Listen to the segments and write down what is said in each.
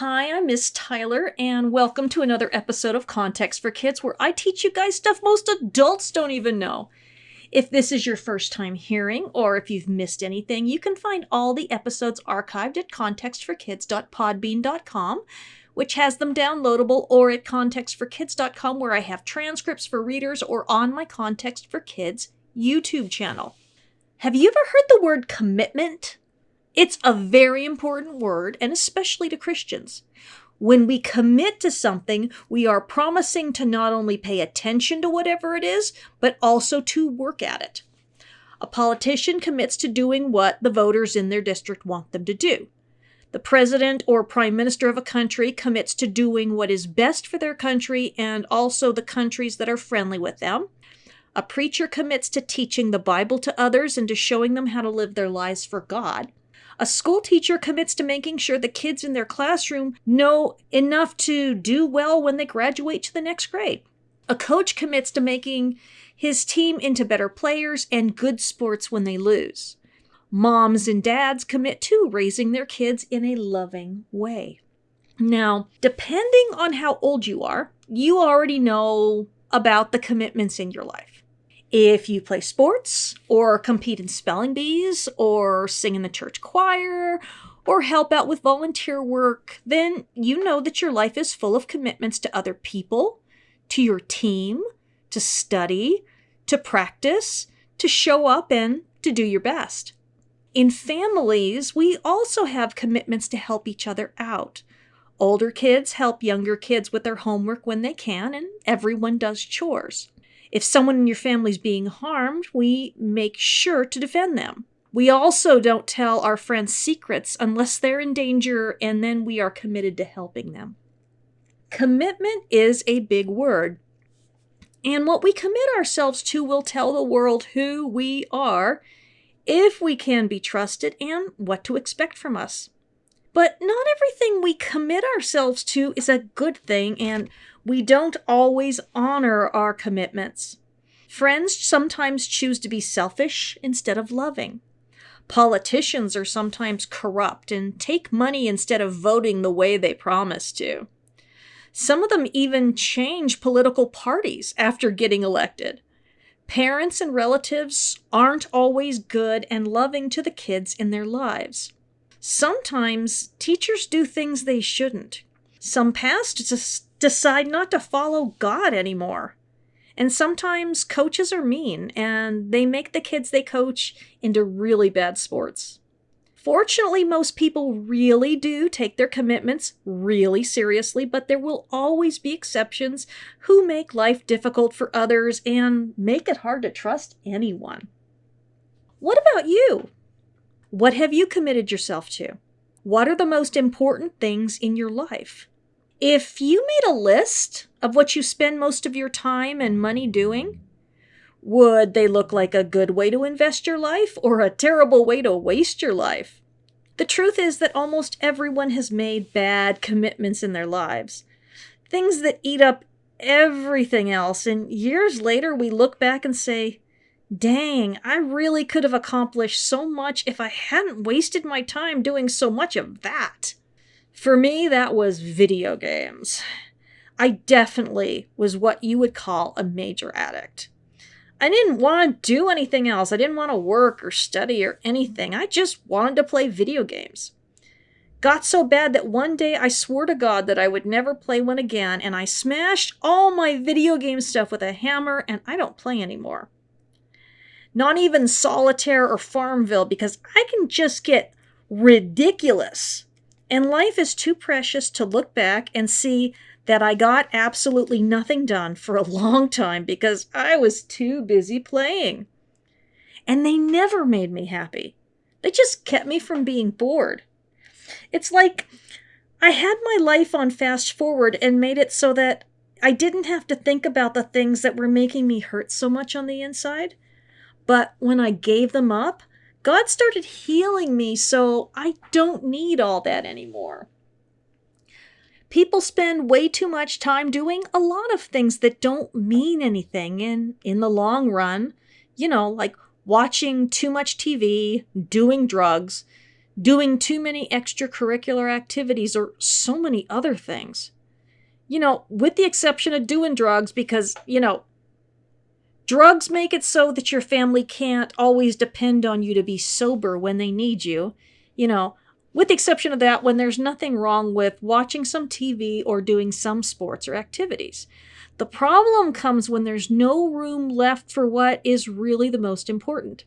Hi, I'm Miss Tyler, and welcome to another episode of Context for Kids, where I teach you guys stuff most adults don't even know. If this is your first time hearing, or if you've missed anything, you can find all the episodes archived at contextforkids.podbean.com, which has them downloadable, or at contextforkids.com, where I have transcripts for readers, or on my Context for Kids YouTube channel. Have you ever heard the word commitment? It's a very important word, and especially to Christians. When we commit to something, we are promising to not only pay attention to whatever it is, but also to work at it. A politician commits to doing what the voters in their district want them to do. The president or prime minister of a country commits to doing what is best for their country and also the countries that are friendly with them. A preacher commits to teaching the Bible to others and to showing them how to live their lives for God. A school teacher commits to making sure the kids in their classroom know enough to do well when they graduate to the next grade. A coach commits to making his team into better players and good sports when they lose. Moms and dads commit to raising their kids in a loving way. Now, depending on how old you are, you already know about the commitments in your life. If you play sports, or compete in spelling bees, or sing in the church choir, or help out with volunteer work, then you know that your life is full of commitments to other people, to your team, to study, to practice, to show up, and to do your best. In families, we also have commitments to help each other out. Older kids help younger kids with their homework when they can, and everyone does chores. If someone in your family is being harmed, we make sure to defend them. We also don't tell our friends secrets unless they're in danger, and then we are committed to helping them. Commitment is a big word, and what we commit ourselves to will tell the world who we are, if we can be trusted, and what to expect from us. But not everything we commit ourselves to is a good thing, and we don't always honor our commitments. Friends sometimes choose to be selfish instead of loving. Politicians are sometimes corrupt and take money instead of voting the way they promise to. Some of them even change political parties after getting elected. Parents and relatives aren't always good and loving to the kids in their lives. Sometimes teachers do things they shouldn't. Some pastors decide not to follow God anymore. And sometimes coaches are mean and they make the kids they coach into really bad sports. Fortunately, most people really do take their commitments really seriously, but there will always be exceptions who make life difficult for others and make it hard to trust anyone. What about you? What have you committed yourself to? What are the most important things in your life? If you made a list of what you spend most of your time and money doing, would they look like a good way to invest your life or a terrible way to waste your life? The truth is that almost everyone has made bad commitments in their lives. Things that eat up everything else, and years later we look back and say, dang, I really could have accomplished so much if I hadn't wasted my time doing so much of that. For me, that was video games. I definitely was what you would call a major addict. I didn't want to do anything else. I didn't want to work or study or anything. I just wanted to play video games. Got so bad that one day I swore to God that I would never play one again, and I smashed all my video game stuff with a hammer, and I don't play anymore. Not even Solitaire or Farmville, because I can just get ridiculous. And life is too precious to look back and see that I got absolutely nothing done for a long time because I was too busy playing. And they never made me happy. They just kept me from being bored. It's like I had my life on fast forward and made it so that I didn't have to think about the things that were making me hurt so much on the inside. But when I gave them up, God started healing me, so I don't need all that anymore. People spend way too much time doing a lot of things that don't mean anything in the long run. Like watching too much TV, doing drugs, doing too many extracurricular activities, or so many other things. With the exception of doing drugs, because, drugs make it so that your family can't always depend on you to be sober when they need you. With the exception of that, when there's nothing wrong with watching some TV or doing some sports or activities. The problem comes when there's no room left for what is really the most important.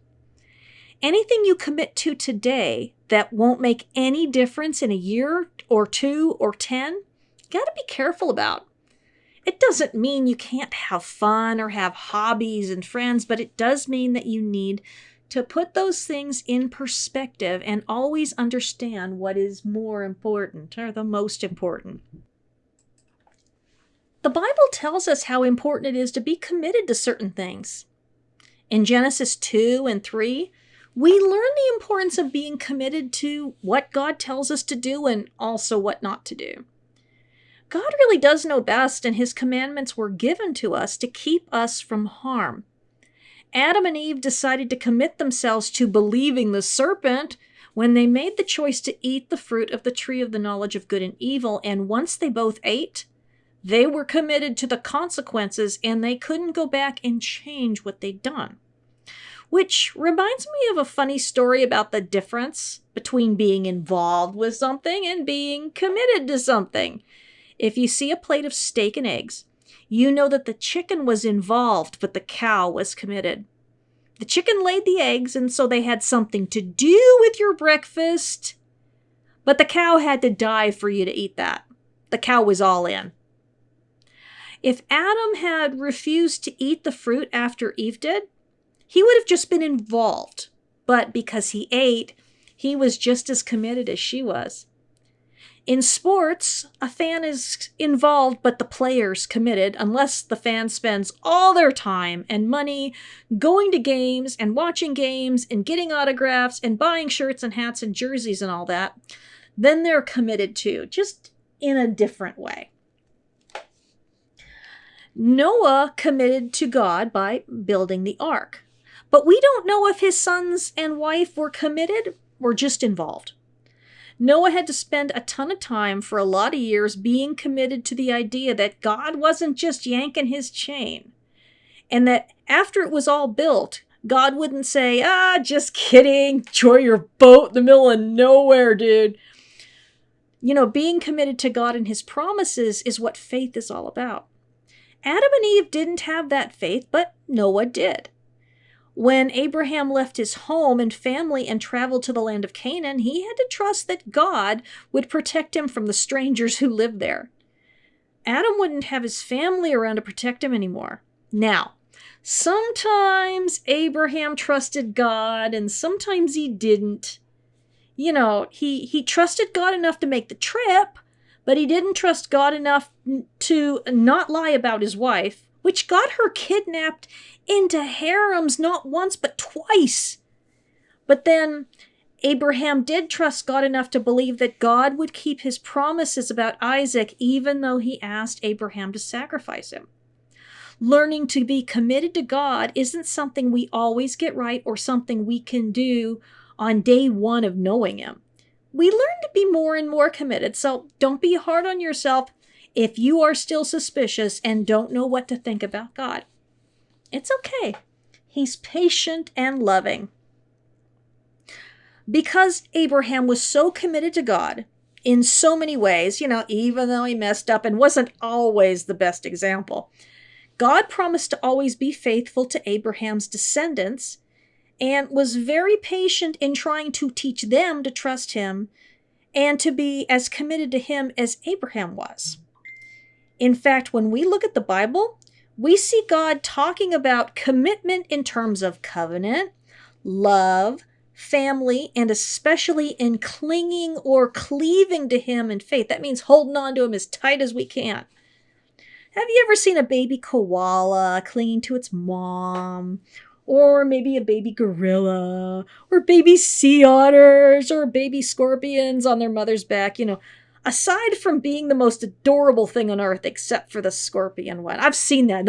Anything you commit to today that won't make any difference in a year or 2 or 10, you gotta be careful about. It doesn't mean you can't have fun or have hobbies and friends, but it does mean that you need to put those things in perspective and always understand what is more important or the most important. The Bible tells us how important it is to be committed to certain things. In Genesis 2 and 3, we learn the importance of being committed to what God tells us to do and also what not to do. God really does know best, and his commandments were given to us to keep us from harm. Adam and Eve decided to commit themselves to believing the serpent when they made the choice to eat the fruit of the tree of the knowledge of good and evil, and once they both ate, they were committed to the consequences, and they couldn't go back and change what they'd done. Which reminds me of a funny story about the difference between being involved with something and being committed to something. If you see a plate of steak and eggs, you know that the chicken was involved, but the cow was committed. The chicken laid the eggs, and so they had something to do with your breakfast, but the cow had to die for you to eat that. The cow was all in. If Adam had refused to eat the fruit after Eve did, he would have just been involved, but because he ate, he was just as committed as she was. In sports, a fan is involved, but the player's committed, unless the fan spends all their time and money going to games and watching games and getting autographs and buying shirts and hats and jerseys and all that. Then they're committed too, just in a different way. Noah committed to God by building the ark. But we don't know if his sons and wife were committed or just involved. Noah had to spend a ton of time for a lot of years being committed to the idea that God wasn't just yanking his chain. And that after it was all built, God wouldn't say, just kidding, enjoy your boat in the middle of nowhere, dude. Being committed to God and his promises is what faith is all about. Adam and Eve didn't have that faith, but Noah did. When Abraham left his home and family and traveled to the land of Canaan, he had to trust that God would protect him from the strangers who lived there. Adam wouldn't have his family around to protect him anymore. Now, sometimes Abraham trusted God and sometimes he didn't. He trusted God enough to make the trip, but he didn't trust God enough to not lie about his wife, which got her kidnapped into harems not once but twice. But then Abraham did trust God enough to believe that God would keep his promises about Isaac, even though he asked Abraham to sacrifice him. Learning to be committed to God isn't something we always get right or something we can do on day one of knowing him. We learn to be more and more committed, so don't be hard on yourself if you are still suspicious and don't know what to think about God. It's okay. He's patient and loving. Because Abraham was so committed to God in so many ways, even though he messed up and wasn't always the best example, God promised to always be faithful to Abraham's descendants and was very patient in trying to teach them to trust him and to be as committed to him as Abraham was. In fact, when we look at the Bible, we see God talking about commitment in terms of covenant, love, family, and especially in clinging or cleaving to him in faith. That means holding on to him as tight as we can. Have you ever seen a baby koala clinging to its mom? Or maybe a baby gorilla, or baby sea otters, or baby scorpions on their mother's back, aside from being the most adorable thing on earth, except for the scorpion one. I've seen that.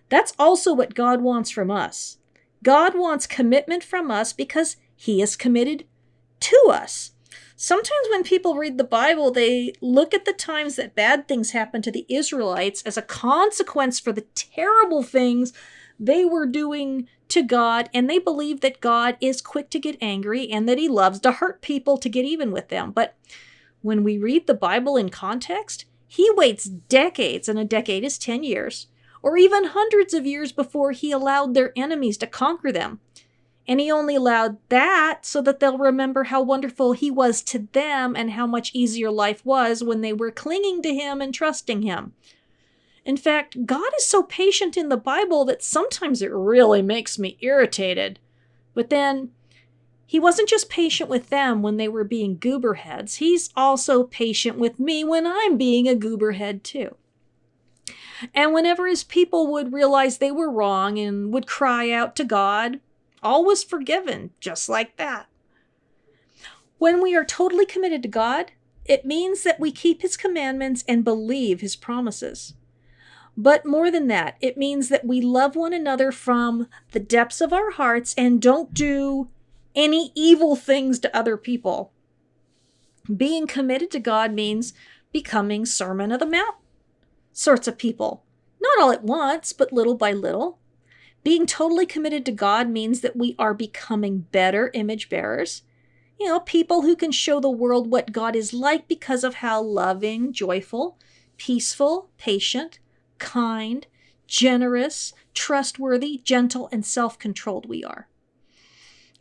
That's also what God wants from us. God wants commitment from us because he is committed to us. Sometimes when people read the Bible, they look at the times that bad things happened to the Israelites as a consequence for the terrible things they were doing to God, and they believe that God is quick to get angry and that he loves to hurt people to get even with them. But when we read the Bible in context, he waits decades, and a decade is 10 years, or even hundreds of years before he allowed their enemies to conquer them. And he only allowed that so that they'll remember how wonderful he was to them and how much easier life was when they were clinging to him and trusting him. In fact, God is so patient in the Bible that sometimes it really makes me irritated. But then, he wasn't just patient with them when they were being gooberheads. He's also patient with me when I'm being a gooberhead too. And whenever his people would realize they were wrong and would cry out to God, all was forgiven, just like that. When we are totally committed to God, it means that we keep his commandments and believe his promises. But more than that, it means that we love one another from the depths of our hearts and don't do any evil things to other people. Being committed to God means becoming Sermon of the Mount sorts of people. Not all at once, but little by little. Being totally committed to God means that we are becoming better image bearers. People who can show the world what God is like because of how loving, joyful, peaceful, patient, kind, generous, trustworthy, gentle, and self-controlled we are.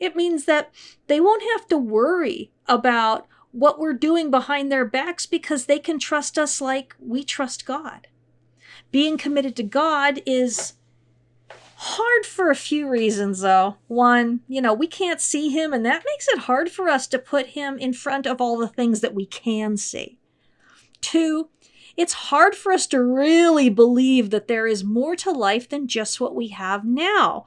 It means that they won't have to worry about what we're doing behind their backs because they can trust us like we trust God. Being committed to God is hard for a few reasons, though. One, we can't see him, and that makes it hard for us to put him in front of all the things that we can see. Two, it's hard for us to really believe that there is more to life than just what we have now.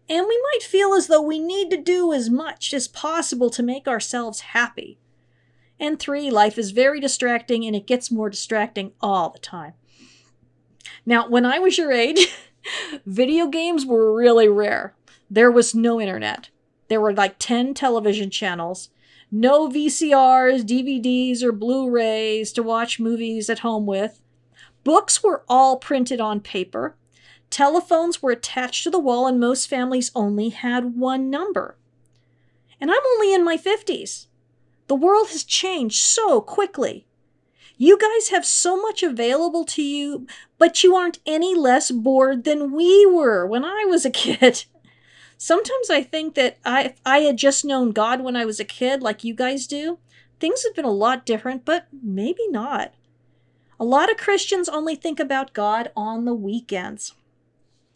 And we might feel as though we need to do as much as possible to make ourselves happy. And three, life is very distracting, and it gets more distracting all the time. Now, when I was your age, video games were really rare. There was no internet. There were like 10 television channels, no VCRs, DVDs, or Blu-rays to watch movies at home with. Books were all printed on paper. Telephones were attached to the wall, and most families only had one number. And I'm only in my 50s. The world has changed so quickly. You guys have so much available to you, but you aren't any less bored than we were when I was a kid. Sometimes I think that if I had just known God when I was a kid like you guys do, things have been a lot different, but maybe not. A lot of Christians only think about God on the weekends.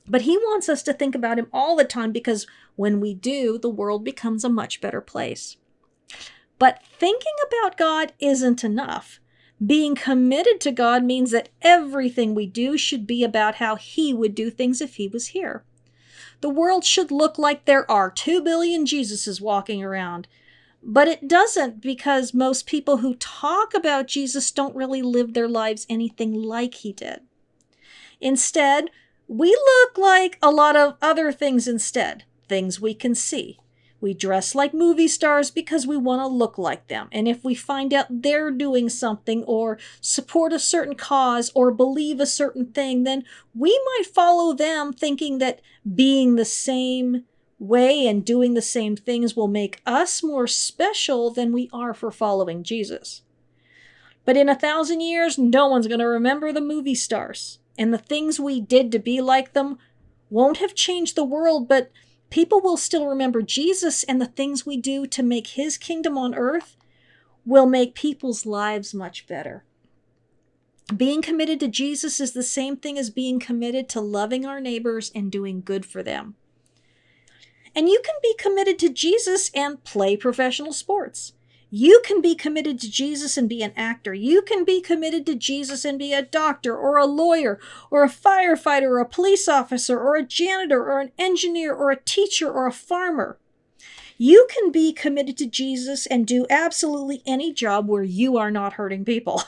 But he wants us to think about him all the time because when we do, the world becomes a much better place. But thinking about God isn't enough. Being committed to God means that everything we do should be about how he would do things if he was here. The world should look like there are 2 billion Jesuses walking around. But it doesn't, because most people who talk about Jesus don't really live their lives anything like he did. Instead, we look like a lot of other things instead, things we can see. We dress like movie stars because we want to look like them. And if we find out they're doing something or support a certain cause or believe a certain thing, then we might follow them thinking that being the same way and doing the same things will make us more special than we are for following Jesus. But in 1,000 years, no one's going to remember the movie stars. And the things we did to be like them won't have changed the world, but people will still remember Jesus, and the things we do to make his kingdom on earth will make people's lives much better. Being committed to Jesus is the same thing as being committed to loving our neighbors and doing good for them. And you can be committed to Jesus and play professional sports. You can be committed to Jesus and be an actor. You can be committed to Jesus and be a doctor or a lawyer or a firefighter or a police officer or a janitor or an engineer or a teacher or a farmer. You can be committed to Jesus and do absolutely any job where you are not hurting people.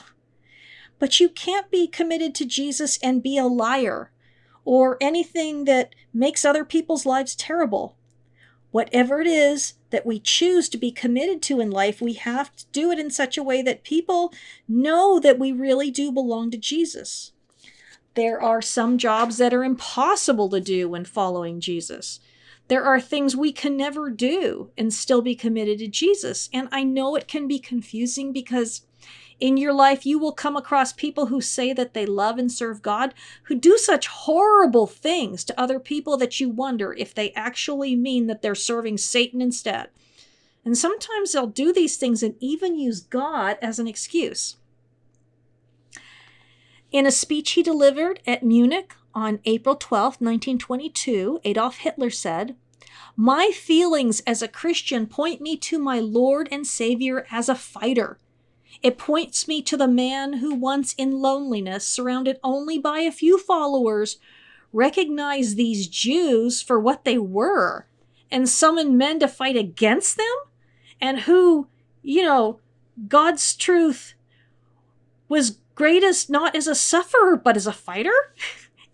But you can't be committed to Jesus and be a liar or anything that makes other people's lives terrible. Whatever it is that we choose to be committed to in life, we have to do it in such a way that people know that we really do belong to Jesus. There are some jobs that are impossible to do when following Jesus. There are things we can never do and still be committed to Jesus. And I know it can be confusing because in your life, you will come across people who say that they love and serve God, who do such horrible things to other people that you wonder if they actually mean that they're serving Satan instead. And sometimes they'll do these things and even use God as an excuse. In a speech he delivered at Munich on April 12, 1922, Adolf Hitler said, "My feelings as a Christian point me to my Lord and Savior as a fighter. It points me to the man who once in loneliness, surrounded only by a few followers, recognized these Jews for what they were and summoned men to fight against them, and who, God's truth was greatest not as a sufferer but as a fighter."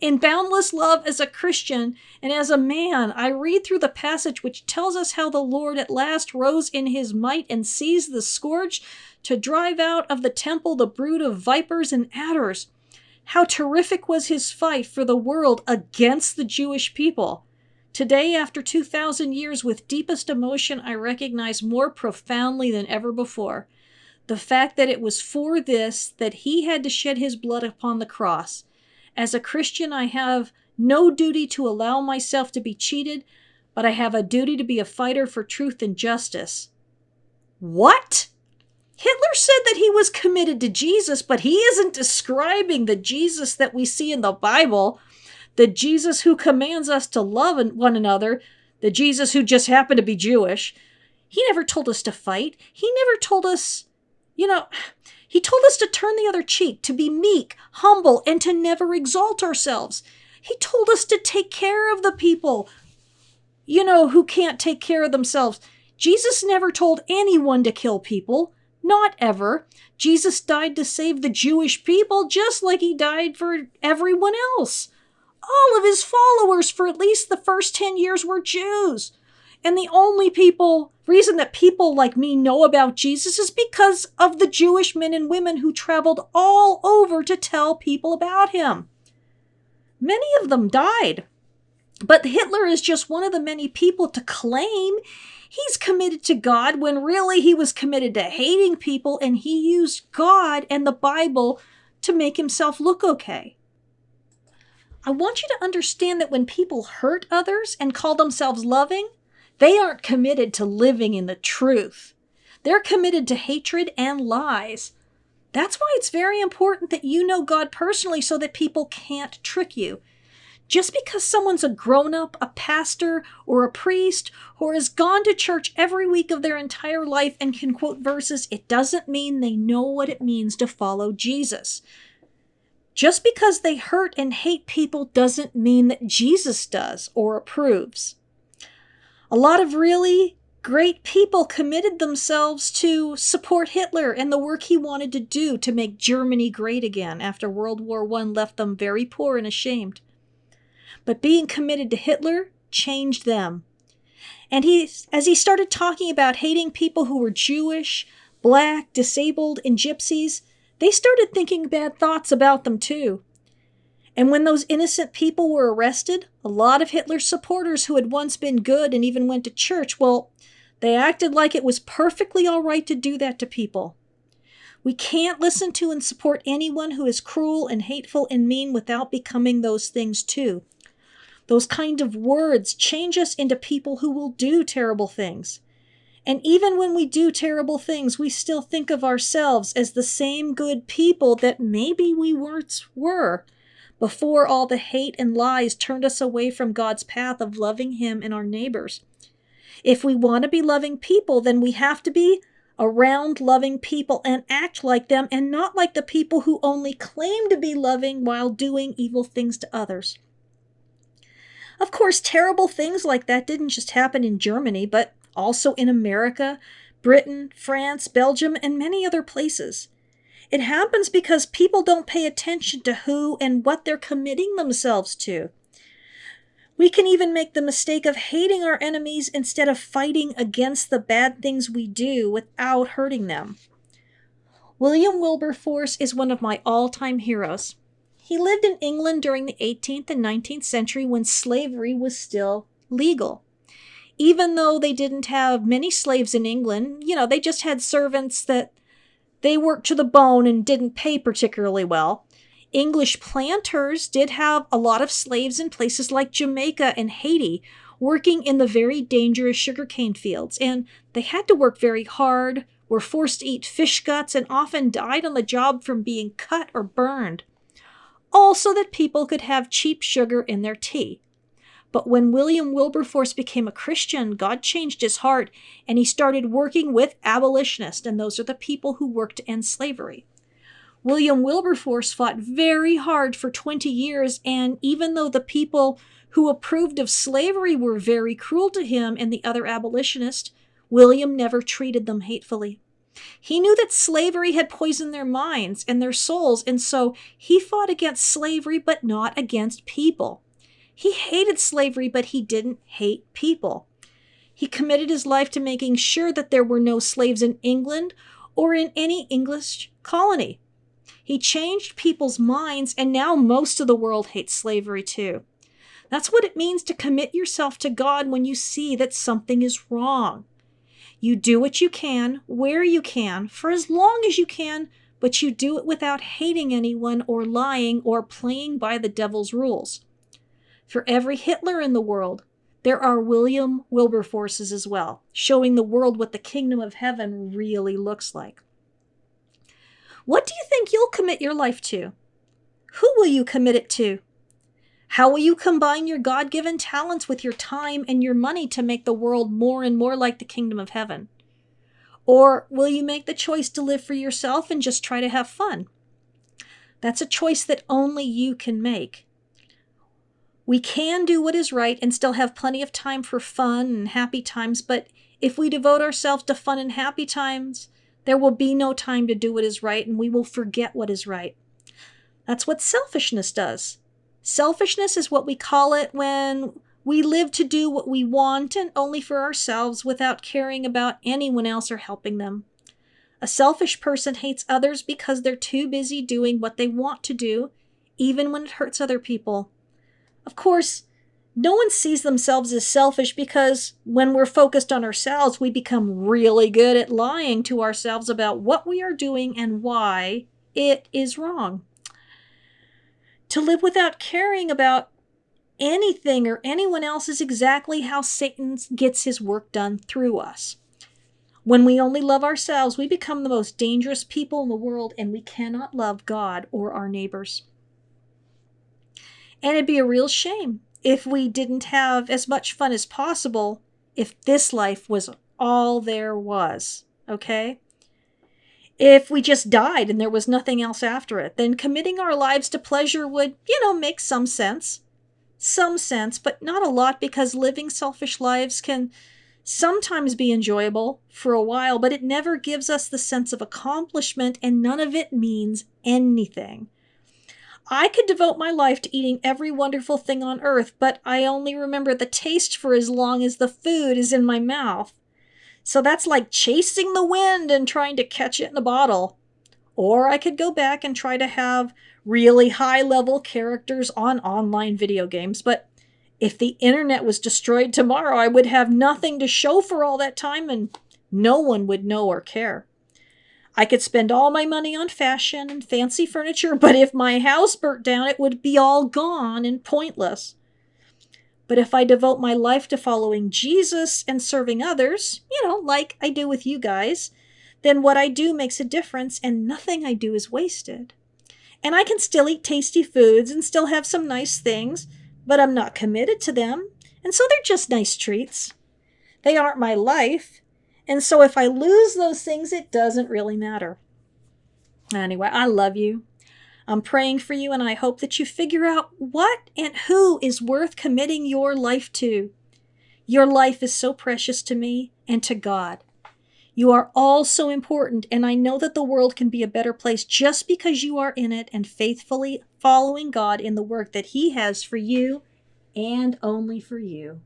In boundless love as a Christian and as a man, I read through the passage which tells us how the Lord at last rose in his might and seized the scourge to drive out of the temple the brood of vipers and adders. How terrific was his fight for the world against the Jewish people. Today, after 2,000 years, with deepest emotion, I recognize more profoundly than ever before the fact that it was for this that he had to shed his blood upon the cross. As a Christian, I have no duty to allow myself to be cheated, but I have a duty to be a fighter for truth and justice. What? Hitler said that he was committed to Jesus, but he isn't describing the Jesus that we see in the Bible, the Jesus who commands us to love one another, the Jesus who just happened to be Jewish. He never told us to fight. He never told us, he told us to turn the other cheek, to be meek, humble, and to never exalt ourselves. He told us to take care of the people, who can't take care of themselves. Jesus never told anyone to kill people. Not ever. Jesus died to save the Jewish people just like he died for everyone else. All of his followers for at least the first 10 years were Jews. And the only reason that people like me know about Jesus is because of the Jewish men and women who traveled all over to tell people about him. Many of them died. But Hitler is just one of the many people to claim he's committed to God when really he was committed to hating people, and he used God and the Bible to make himself look okay. I want you to understand that when people hurt others and call themselves loving, they aren't committed to living in the truth. They're committed to hatred and lies. That's why it's very important that you know God personally so that people can't trick you. Just because someone's a grown-up, a pastor, or a priest, or has gone to church every week of their entire life and can quote verses, it doesn't mean they know what it means to follow Jesus. Just because they hurt and hate people doesn't mean that Jesus does or approves. A lot of really great people committed themselves to support Hitler and the work he wanted to do to make Germany great again after World War I left them very poor and ashamed. But being committed to Hitler changed them. And as he started talking about hating people who were Jewish, black, disabled, and gypsies, they started thinking bad thoughts about them too. And when those innocent people were arrested, a lot of Hitler's supporters who had once been good and even went to church, they acted like it was perfectly all right to do that to people. We can't listen to and support anyone who is cruel and hateful and mean without becoming those things too. Those kind of words change us into people who will do terrible things. And even when we do terrible things, we still think of ourselves as the same good people that maybe we once were, before all the hate and lies turned us away from God's path of loving Him and our neighbors. If we want to be loving people, then we have to be around loving people and act like them and not like the people who only claim to be loving while doing evil things to others. Of course, terrible things like that didn't just happen in Germany, but also in America, Britain, France, Belgium, and many other places. It happens because people don't pay attention to who and what they're committing themselves to. We can even make the mistake of hating our enemies instead of fighting against the bad things we do without hurting them. William Wilberforce is one of my all-time heroes. He lived in England during the 18th and 19th century when slavery was still legal. Even though they didn't have many slaves in England, they just had servants that they worked to the bone and didn't pay particularly well. English planters did have a lot of slaves in places like Jamaica and Haiti, working in the very dangerous sugarcane fields, and they had to work very hard, were forced to eat fish guts, and often died on the job from being cut or burned, all so that people could have cheap sugar in their tea. But when William Wilberforce became a Christian, God changed his heart, and he started working with abolitionists, and those are the people who worked to end slavery. William Wilberforce fought very hard for 20 years, and even though the people who approved of slavery were very cruel to him and the other abolitionists, William never treated them hatefully. He knew that slavery had poisoned their minds and their souls, and so he fought against slavery but not against people. He hated slavery, but he didn't hate people. He committed his life to making sure that there were no slaves in England or in any English colony. He changed people's minds, and now most of the world hates slavery too. That's what it means to commit yourself to God when you see that something is wrong. You do what you can, where you can, for as long as you can, but you do it without hating anyone or lying or playing by the devil's rules. For every Hitler in the world, there are William Wilberforces as well, showing the world what the kingdom of heaven really looks like. What do you think you'll commit your life to? Who will you commit it to? How will you combine your God-given talents with your time and your money to make the world more and more like the kingdom of heaven? Or will you make the choice to live for yourself and just try to have fun? That's a choice that only you can make. We can do what is right and still have plenty of time for fun and happy times, but if we devote ourselves to fun and happy times, there will be no time to do what is right, and we will forget what is right. That's what selfishness does. Selfishness is what we call it when we live to do what we want and only for ourselves without caring about anyone else or helping them. A selfish person hates others because they're too busy doing what they want to do, even when it hurts other people. Of course, no one sees themselves as selfish because when we're focused on ourselves, we become really good at lying to ourselves about what we are doing and why it is wrong. To live without caring about anything or anyone else is exactly how Satan gets his work done through us. When we only love ourselves, we become the most dangerous people in the world, and we cannot love God or our neighbors. And it'd be a real shame if we didn't have as much fun as possible if this life was all there was, okay? If we just died and there was nothing else after it, then committing our lives to pleasure would, make some sense. Some sense, but not a lot, because living selfish lives can sometimes be enjoyable for a while, but it never gives us the sense of accomplishment, and none of it means anything. I could devote my life to eating every wonderful thing on earth, but I only remember the taste for as long as the food is in my mouth. So that's like chasing the wind and trying to catch it in a bottle. Or I could go back and try to have really high-level characters on online video games, but if the internet was destroyed tomorrow, I would have nothing to show for all that time, and no one would know or care. I could spend all my money on fashion and fancy furniture, but if my house burnt down, it would be all gone and pointless. But if I devote my life to following Jesus and serving others, like I do with you guys, then what I do makes a difference, and nothing I do is wasted. And I can still eat tasty foods and still have some nice things, but I'm not committed to them, and so they're just nice treats. They aren't my life, and so if I lose those things, it doesn't really matter. Anyway, I love you. I'm praying for you, and I hope that you figure out what and who is worth committing your life to. Your life is so precious to me and to God. You are all so important, and I know that the world can be a better place just because you are in it and faithfully following God in the work that He has for you and only for you.